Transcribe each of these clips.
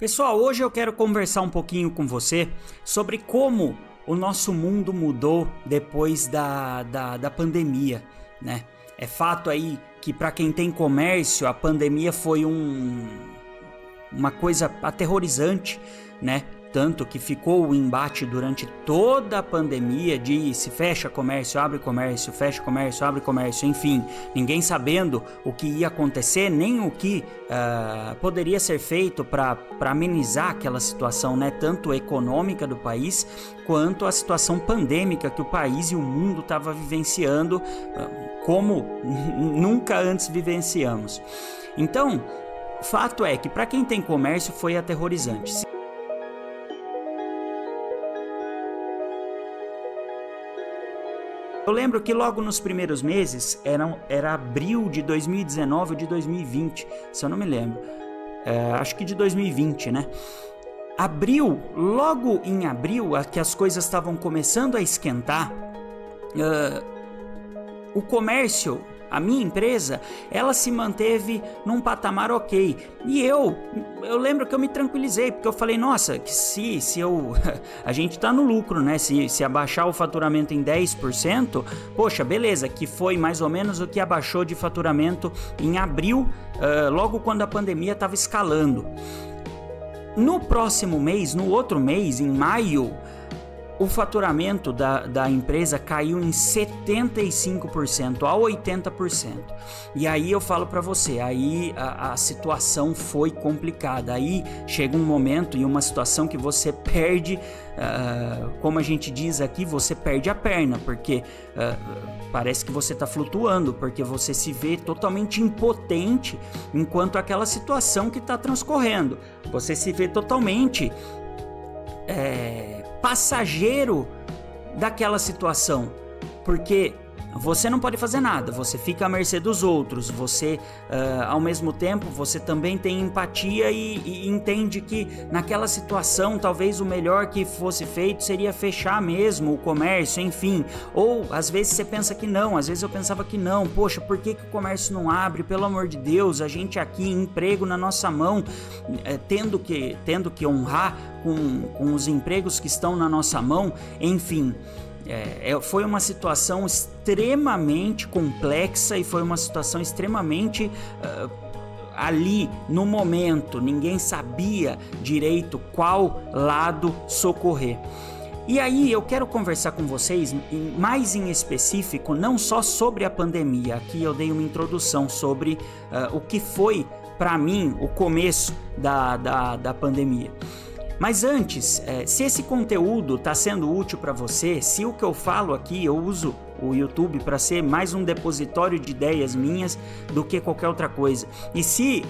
Pessoal, hoje eu quero conversar um pouquinho com você sobre como o nosso mundo mudou depois da pandemia, né? É fato aí que para quem tem comércio, a pandemia foi uma coisa aterrorizante, né? Tanto que ficou o embate durante toda a pandemia de se fecha comércio, abre comércio, fecha comércio, abre comércio, enfim, ninguém sabendo o que ia acontecer, nem o que poderia ser feito para amenizar aquela situação, né? Tanto econômica do país, quanto a situação pandêmica que o país e o mundo estava vivenciando como nunca antes vivenciamos. Então, fato é que para quem tem comércio foi aterrorizante. Eu lembro que logo nos primeiros meses, era abril de 2019 ou de 2020, se eu não me lembro, acho que de 2020, né? Logo em abril, que as coisas estavam começando a esquentar, o comércio, a minha empresa, ela se manteve num patamar ok. E eu lembro que eu me tranquilizei, porque eu falei, nossa, que se a gente tá no lucro, né? Se abaixar o faturamento em 10%, poxa, beleza, que foi mais ou menos o que abaixou de faturamento em abril, logo quando a pandemia estava escalando. No próximo mês, no outro mês, em maio, o faturamento da empresa caiu em 75% a 80%. E aí eu falo para você, aí a situação foi complicada. Aí chega um momento e uma situação que você perde, como a gente diz aqui, você perde a perna, porque parece que você está flutuando, porque você se vê totalmente impotente enquanto aquela situação que está transcorrendo. Você se vê totalmente passageiro daquela situação, porque você não pode fazer nada, você fica à mercê dos outros, você ao mesmo tempo você também tem empatia e entende que naquela situação talvez o melhor que fosse feito seria fechar mesmo o comércio, enfim, ou às vezes você pensa que não, às vezes eu pensava que não, poxa, por que o comércio não abre? Pelo amor de Deus, a gente aqui, emprego na nossa mão, tendo que honrar com os empregos que estão na nossa mão, enfim. Foi uma situação extremamente complexa e foi uma situação extremamente ali no momento, ninguém sabia direito qual lado socorrer. E aí eu quero conversar com vocês mais em específico, não só sobre a pandemia, aqui eu dei uma introdução sobre o que foi para mim o começo da pandemia. Mas antes, se esse conteúdo está sendo útil para você, se o que eu falo aqui, eu uso o YouTube para ser mais um depositório de ideias minhas do que qualquer outra coisa. E se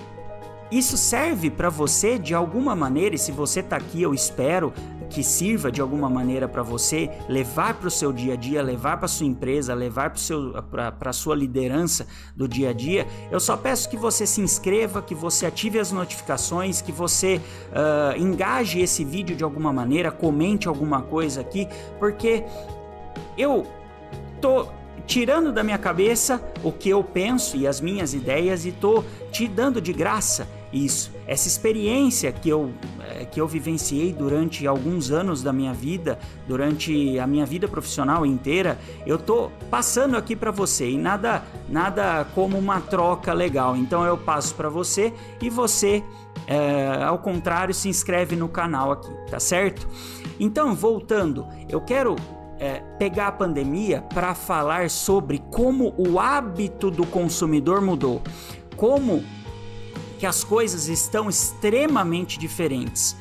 isso serve para você de alguma maneira, e se você está aqui, eu espero que sirva de alguma maneira para você levar para o seu dia a dia, levar para sua empresa, levar para a sua liderança do dia a dia, eu só peço que você se inscreva, que você ative as notificações, que você engaje esse vídeo de alguma maneira, comente alguma coisa aqui, porque eu tô tirando da minha cabeça o que eu penso e as minhas ideias e tô te dando de graça isso, essa experiência que eu vivenciei durante alguns anos da minha vida, durante a minha vida profissional inteira, eu tô passando aqui para você e nada como uma troca legal. Então eu passo para você e você, ao contrário, se inscreve no canal aqui, tá certo? Então, voltando, eu quero pegar a pandemia para falar sobre como o hábito do consumidor mudou, como que as coisas estão extremamente diferentes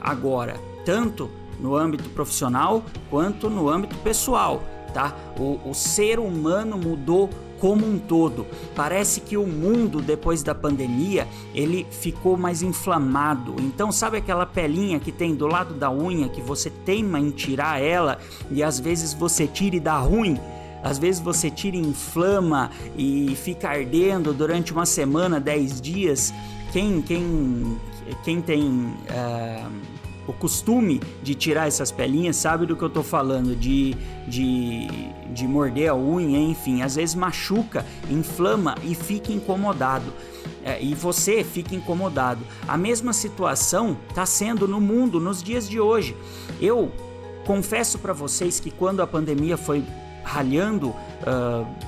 agora, tanto no âmbito profissional quanto no âmbito pessoal, tá? O ser humano mudou como um todo. Parece que o mundo depois da pandemia ele ficou mais inflamado. Então sabe aquela pelinha que tem do lado da unha que você teima em tirar ela e às vezes você tira e dá ruim? Às vezes você tira e inflama e fica ardendo durante uma semana, 10 dias. Quem tem o costume de tirar essas pelinhas sabe do que eu tô falando, de morder a unha, enfim, às vezes machuca, inflama e fica incomodado. E você fica incomodado. A mesma situação está sendo no mundo nos dias de hoje. Eu confesso para vocês que quando a pandemia foi ralhando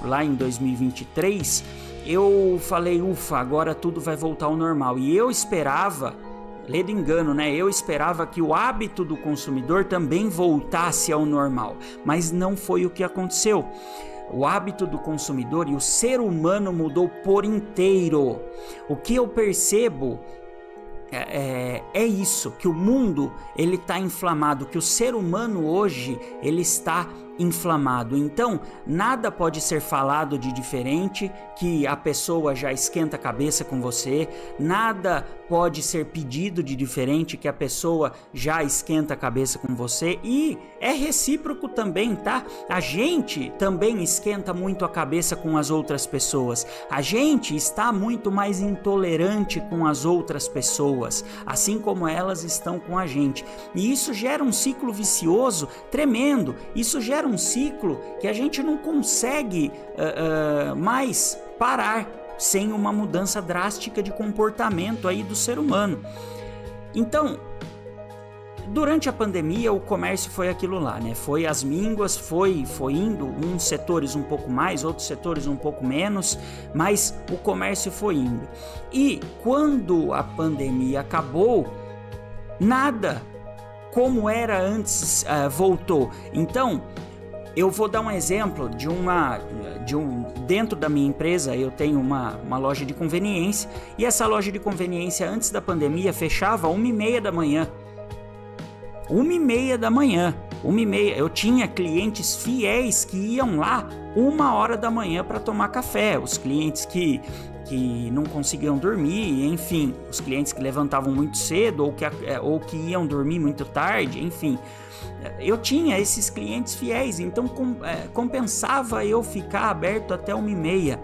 lá em 2023, eu falei, ufa, agora tudo vai voltar ao normal. E eu esperava, ledo engano, né? Eu esperava que o hábito do consumidor também voltasse ao normal, mas não foi o que aconteceu. O hábito do consumidor e o ser humano mudou por inteiro. O que eu percebo é isso, que o mundo ele está inflamado, que o ser humano hoje ele está inflamado. Então, nada pode ser falado de diferente, que a pessoa já esquenta a cabeça com você, nada pode ser pedido de diferente, que a pessoa já esquenta a cabeça com você, e é recíproco também, tá? A gente também esquenta muito a cabeça com as outras pessoas, a gente está muito mais intolerante com as outras pessoas, assim como elas estão com a gente, e isso gera um ciclo vicioso tremendo, isso gera um ciclo que a gente não consegue mais parar sem uma mudança drástica de comportamento aí do ser humano. Então, durante a pandemia o comércio foi aquilo lá, né? Foi as mínguas, foi indo, uns setores um pouco mais, outros setores um pouco menos, mas o comércio foi indo. E quando a pandemia acabou, nada como era antes voltou. Então, eu vou dar um exemplo dentro da minha empresa eu tenho uma loja de conveniência, e essa loja de conveniência antes da pandemia fechava 1h30 da manhã. 1h30 da manhã. 1h30. Eu tinha clientes fiéis que iam lá 1h da manhã para tomar café. Os clientes que não conseguiam dormir, enfim, os clientes que levantavam muito cedo ou que iam dormir muito tarde, enfim. Eu tinha esses clientes fiéis, então compensava eu ficar aberto até 1h30.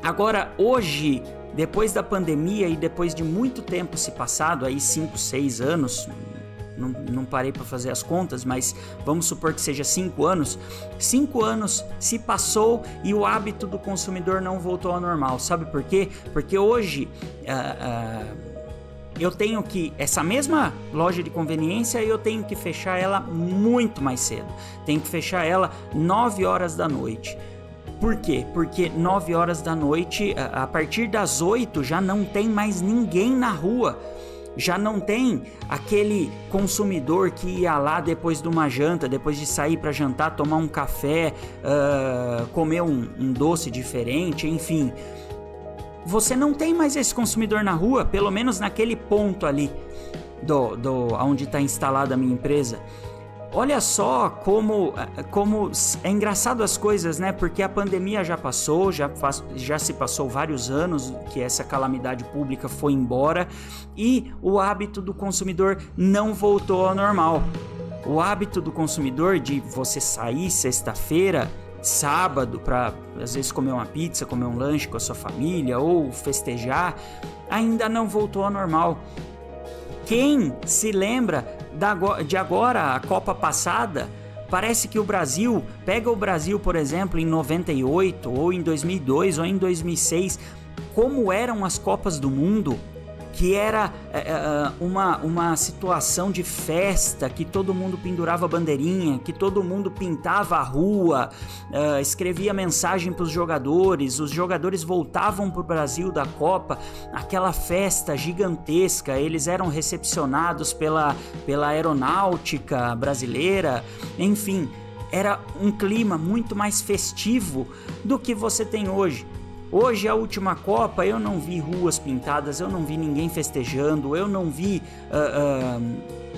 Agora, hoje, depois da pandemia e depois de muito tempo se passado, aí 5, 6 anos, não parei para fazer as contas, mas vamos supor que seja 5 anos. 5 anos se passou e o hábito do consumidor não voltou ao normal. Sabe por quê? Porque hoje eu tenho que, essa mesma loja de conveniência, eu tenho que fechar ela muito mais cedo. Tenho que fechar ela 9h da noite. Por quê? Porque 9h da noite, a partir das 8 já não tem mais ninguém na rua. Já não tem aquele consumidor que ia lá depois de uma janta, depois de sair para jantar, tomar um café, comer um doce diferente, enfim. Você não tem mais esse consumidor na rua, pelo menos naquele ponto ali onde está instalada a minha empresa. Olha só como é engraçado as coisas, né? Porque a pandemia já passou, já se passou vários anos que essa calamidade pública foi embora e o hábito do consumidor não voltou ao normal. O hábito do consumidor de você sair sexta-feira, sábado, para às vezes comer uma pizza, comer um lanche com a sua família ou festejar, ainda não voltou ao normal. Quem se lembra de agora, a Copa passada, parece que o Brasil, pega o Brasil, por exemplo, em 98, ou em 2002, ou em 2006, como eram as Copas do Mundo, que era uma situação de festa, que todo mundo pendurava bandeirinha, que todo mundo pintava a rua, escrevia mensagem para os jogadores voltavam para o Brasil da Copa, aquela festa gigantesca, eles eram recepcionados pela aeronáutica brasileira, enfim, era um clima muito mais festivo do que você tem hoje. Hoje, a última Copa, eu não vi ruas pintadas, eu não vi ninguém festejando, eu não vi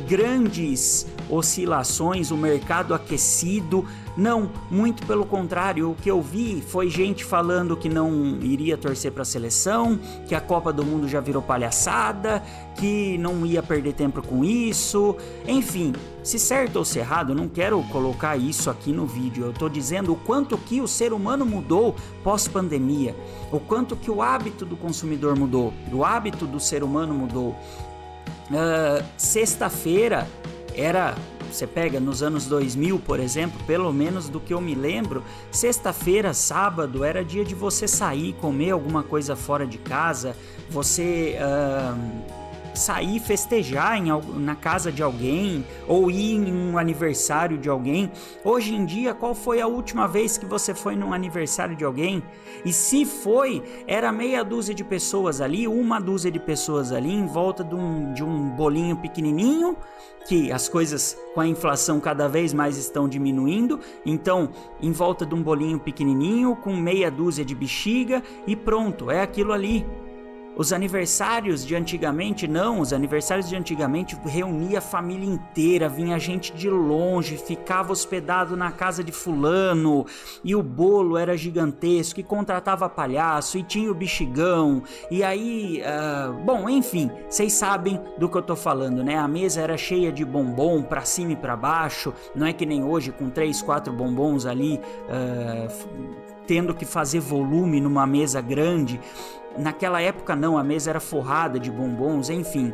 grandes oscilações, o mercado aquecido. Não, muito pelo contrário, o que eu vi foi gente falando que não iria torcer para a seleção, que a Copa do Mundo já virou palhaçada, que não ia perder tempo com isso. Enfim, se certo ou se errado, eu não quero colocar isso aqui no vídeo. Eu estou dizendo o quanto que o ser humano mudou pós-pandemia, o quanto que o hábito do consumidor mudou, o hábito do ser humano mudou. sexta-feira era... Você pega nos anos 2000, por exemplo, pelo menos do que eu me lembro, sexta-feira, sábado, era dia de você sair, comer alguma coisa fora de casa, você sair festejar na casa de alguém ou ir em um aniversário de alguém. Hoje em dia, qual foi a última vez que você foi num aniversário de alguém? E se foi, era meia dúzia de pessoas ali, uma dúzia de pessoas ali em volta de um bolinho pequenininho, que as coisas com a inflação cada vez mais estão diminuindo, então em volta de um bolinho pequenininho com meia dúzia de bexiga e pronto, é aquilo ali. Os aniversários de antigamente, não, os aniversários de antigamente reunia a família inteira, vinha gente de longe, ficava hospedado na casa de fulano, e o bolo era gigantesco, e contratava palhaço, e tinha o bexigão, e aí, bom, enfim, vocês sabem do que eu tô falando, né? A mesa era cheia de bombom pra cima e pra baixo, não é que nem hoje com 3, 4 bombons ali, tendo que fazer volume numa mesa grande. Naquela época não, a mesa era forrada de bombons, enfim.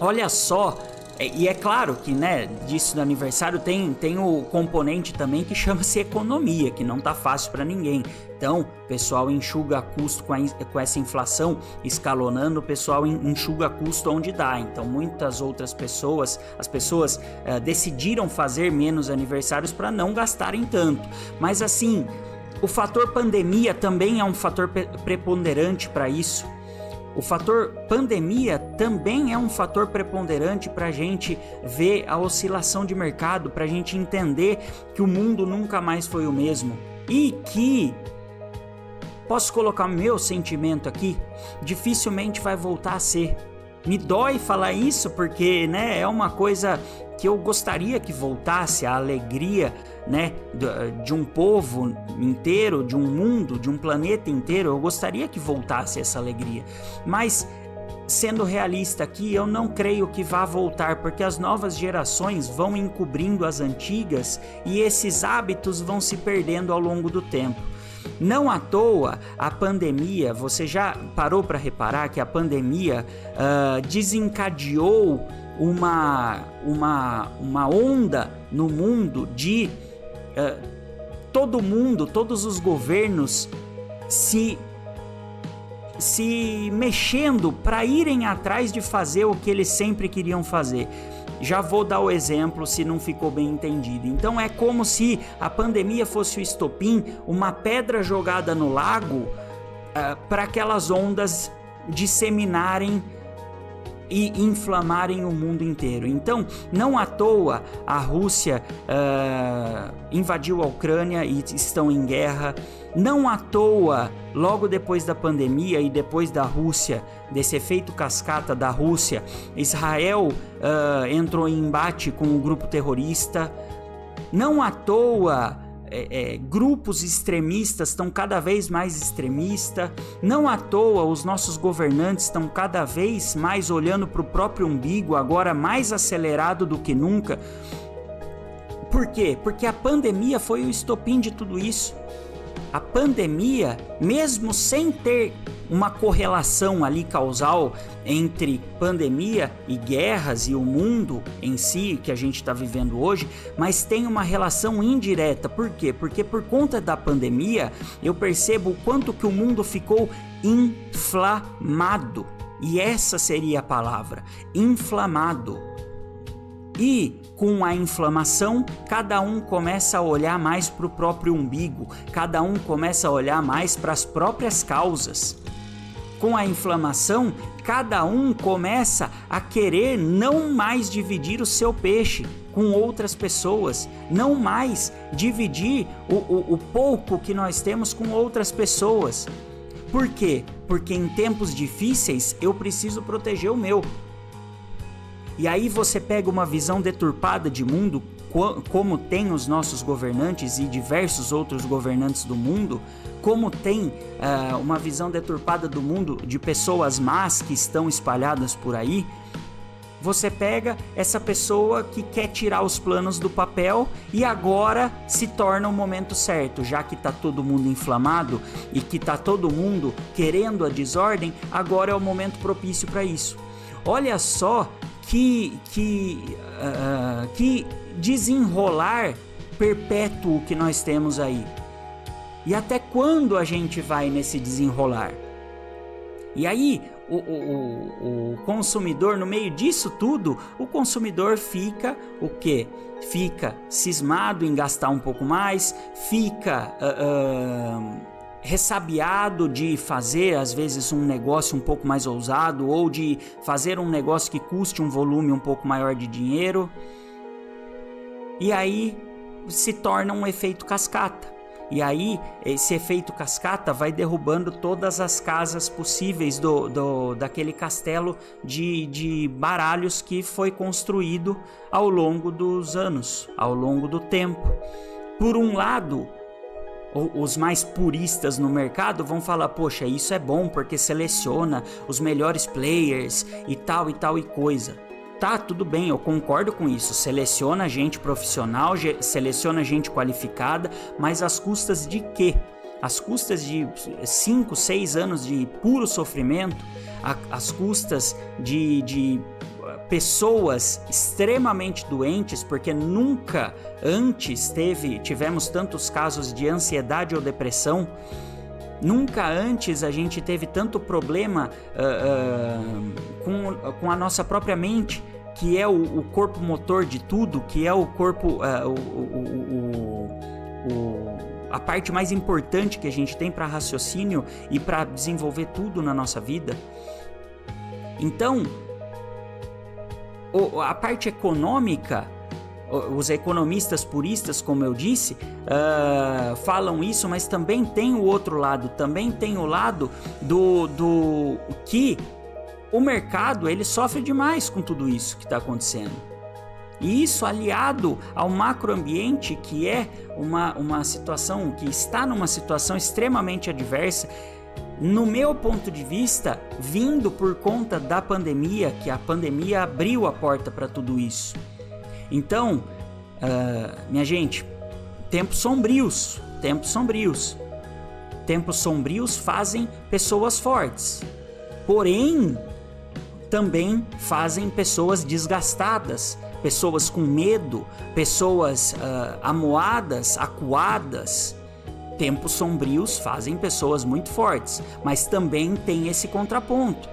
Olha só, e é claro que, né, disso do aniversário tem o componente também que chama-se economia, que não tá fácil para ninguém. Então, o pessoal enxuga custo com essa inflação escalonando, o pessoal enxuga custo onde dá. Então, muitas outras pessoas, as pessoas decidiram fazer menos aniversários para não gastarem tanto. Mas assim, o fator pandemia também é um fator preponderante para isso. O fator pandemia também é um fator preponderante para a gente ver a oscilação de mercado, para a gente entender que o mundo nunca mais foi o mesmo. E que, posso colocar meu sentimento aqui, dificilmente vai voltar a ser. Me dói falar isso porque, né, é uma coisa que eu gostaria que voltasse, a alegria, né, de um povo inteiro, de um mundo, de um planeta inteiro. Eu gostaria que voltasse essa alegria, mas sendo realista aqui, eu não creio que vá voltar, porque as novas gerações vão encobrindo as antigas e esses hábitos vão se perdendo ao longo do tempo. Não à toa, a pandemia, você já parou para reparar que a pandemia desencadeou uma onda no mundo de todo mundo, todos os governos se mexendo para irem atrás de fazer o que eles sempre queriam fazer. Já vou dar o exemplo se não ficou bem entendido. Então é como se a pandemia fosse o estopim, uma pedra jogada no lago para aquelas ondas disseminarem e inflamarem o mundo inteiro. Então, não à toa a Rússia invadiu a Ucrânia e estão em guerra. Não à toa, logo depois da pandemia e depois da Rússia, desse efeito cascata da Rússia, Israel entrou em embate com o grupo terrorista. Não à toa, grupos extremistas estão cada vez mais extremistas. Não à toa os nossos governantes estão cada vez mais olhando para o próprio umbigo, agora mais acelerado do que nunca. Por quê? Porque a pandemia foi o estopim de tudo isso. A pandemia, mesmo sem ter uma correlação ali causal entre pandemia e guerras e o mundo em si que a gente está vivendo hoje, mas tem uma relação indireta. Por quê? Porque por conta da pandemia eu percebo o quanto que o mundo ficou inflamado. E essa seria a palavra, inflamado. E com a inflamação, cada um começa a olhar mais para o próprio umbigo, cada um começa a olhar mais para as próprias causas. Com a inflamação, cada um começa a querer não mais dividir o seu peixe com outras pessoas, não mais dividir o pouco que nós temos com outras pessoas. Por quê? Porque em tempos difíceis eu preciso proteger o meu. E aí você pega uma visão deturpada de mundo, como tem os nossos governantes e diversos outros governantes do mundo, como tem uma visão deturpada do mundo de pessoas más que estão espalhadas por aí. Você pega essa pessoa que quer tirar os planos do papel e agora se torna o momento certo, já que está todo mundo inflamado e que está todo mundo querendo a desordem, agora é o momento propício para isso. olha só que desenrolar perpétuo que nós temos aí. E até quando a gente vai nesse desenrolar? E aí, o consumidor, no meio disso tudo, o consumidor fica o quê? Fica cismado em gastar um pouco mais, fica ressabiado de fazer, às vezes, um negócio um pouco mais ousado, ou de fazer um negócio que custe um volume um pouco maior de dinheiro. E aí se torna um efeito cascata. E aí esse efeito cascata vai derrubando todas as casas possíveis daquele castelo de baralhos que foi construído ao longo dos anos, ao longo do tempo. Por um lado, os mais puristas no mercado vão falar, poxa, isso é bom porque seleciona os melhores players e tal e coisa. Tá, tudo bem, eu concordo com isso, seleciona gente profissional, seleciona gente qualificada, mas às custas de quê? Às custas de 5, 6 anos de puro sofrimento, às custas de pessoas extremamente doentes, porque nunca antes tivemos tantos casos de ansiedade ou depressão. Nunca antes a gente teve tanto problema com a nossa própria mente, que é o corpo motor de tudo, que é o corpo, a parte mais importante que a gente tem para raciocínio e para desenvolver tudo na nossa vida. Então, a parte econômica, os economistas puristas, como eu disse, falam isso, mas também tem o outro lado, também tem o lado do que o mercado ele sofre demais com tudo isso que está acontecendo. E isso aliado ao macroambiente, que é uma situação, que está numa situação extremamente adversa, no meu ponto de vista, vindo por conta da pandemia, que a pandemia abriu a porta para tudo isso. Então, minha gente, tempos sombrios fazem pessoas fortes, porém, também fazem pessoas desgastadas, pessoas com medo, pessoas amuadas, acuadas. Tempos sombrios fazem pessoas muito fortes, mas também tem esse contraponto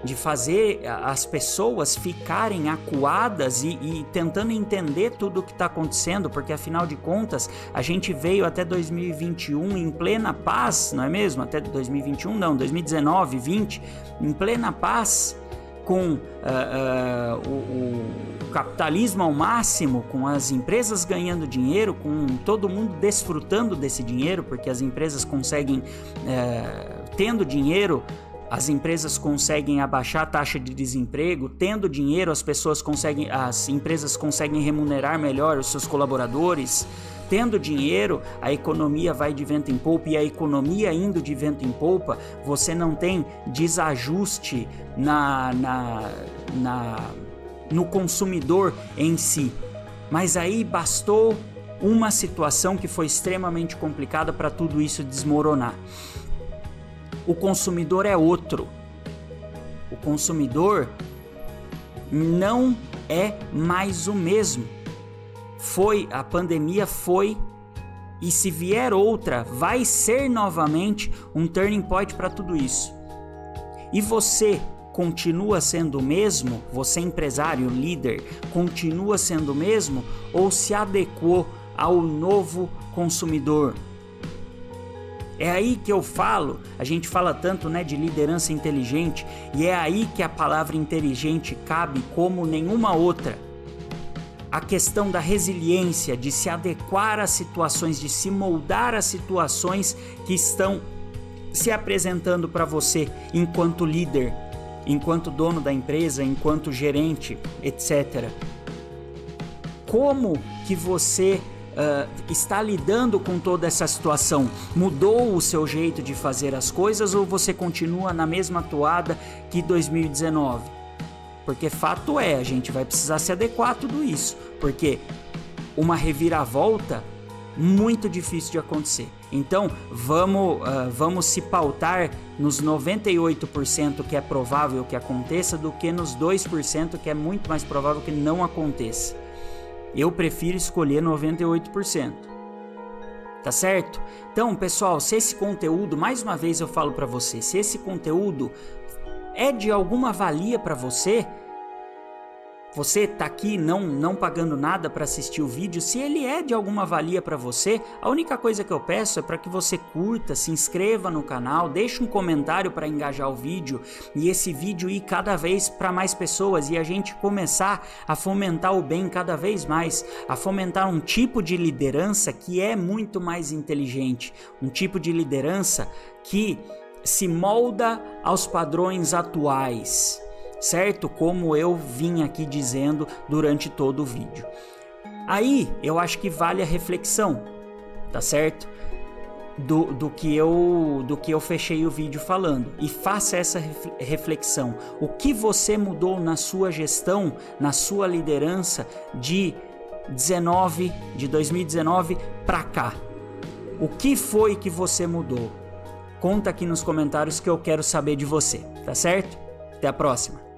de fazer as pessoas ficarem acuadas e tentando entender tudo o que está acontecendo, porque afinal de contas a gente veio até 2021 em plena paz, não é mesmo? Até 2021 não, 2019, 20, em plena paz, com o capitalismo ao máximo, com as empresas ganhando dinheiro, com todo mundo desfrutando desse dinheiro, porque as empresas conseguem, tendo dinheiro, as empresas conseguem abaixar a taxa de desemprego, tendo dinheiro, as empresas conseguem remunerar melhor os seus colaboradores. Tendo dinheiro, a economia vai de vento em polpa, e a economia indo de vento em polpa, você não tem desajuste no consumidor em si. Mas aí bastou uma situação que foi extremamente complicada para tudo isso desmoronar. O consumidor é outro. O consumidor não é mais o mesmo. A pandemia foi, e se vier outra, vai ser novamente um turning point para tudo isso. E você continua sendo o mesmo? Você, empresário, líder, continua sendo o mesmo? Ou se adequou ao novo consumidor? É aí que eu falo, a gente fala tanto, né, de liderança inteligente, e é aí que a palavra inteligente cabe como nenhuma outra. A questão da resiliência, de se adequar às situações, de se moldar às situações que estão se apresentando para você enquanto líder, enquanto dono da empresa, enquanto gerente, etc. Como que você está lidando com toda essa situação? Mudou o seu jeito de fazer as coisas ou você continua na mesma toada que 2019? Porque fato é, a gente vai precisar se adequar a tudo isso, porque uma reviravolta muito difícil de acontecer. Então, vamos se pautar nos 98% que é provável que aconteça do que nos 2% que é muito mais provável que não aconteça. Eu prefiro escolher 98%. Tá certo? Então, pessoal, se esse conteúdo, mais uma vez eu falo para você, se esse conteúdo é de alguma valia para você, você tá aqui não pagando nada para assistir o vídeo, se ele é de alguma valia para você, a única coisa que eu peço é para que você curta, se inscreva no canal, deixe um comentário para engajar o vídeo e esse vídeo ir cada vez para mais pessoas e a gente começar a fomentar o bem cada vez mais, a fomentar um tipo de liderança que é muito mais inteligente, um tipo de liderança que se molda aos padrões atuais, certo? Como eu vim aqui dizendo durante todo o vídeo. Aí eu acho que vale a reflexão, tá certo? Do que eu fechei o vídeo falando. E faça essa reflexão. O que você mudou na sua gestão, na sua liderança de 2019 para cá? O que foi que você mudou? Conta aqui nos comentários que eu quero saber de você, tá certo? Até a próxima!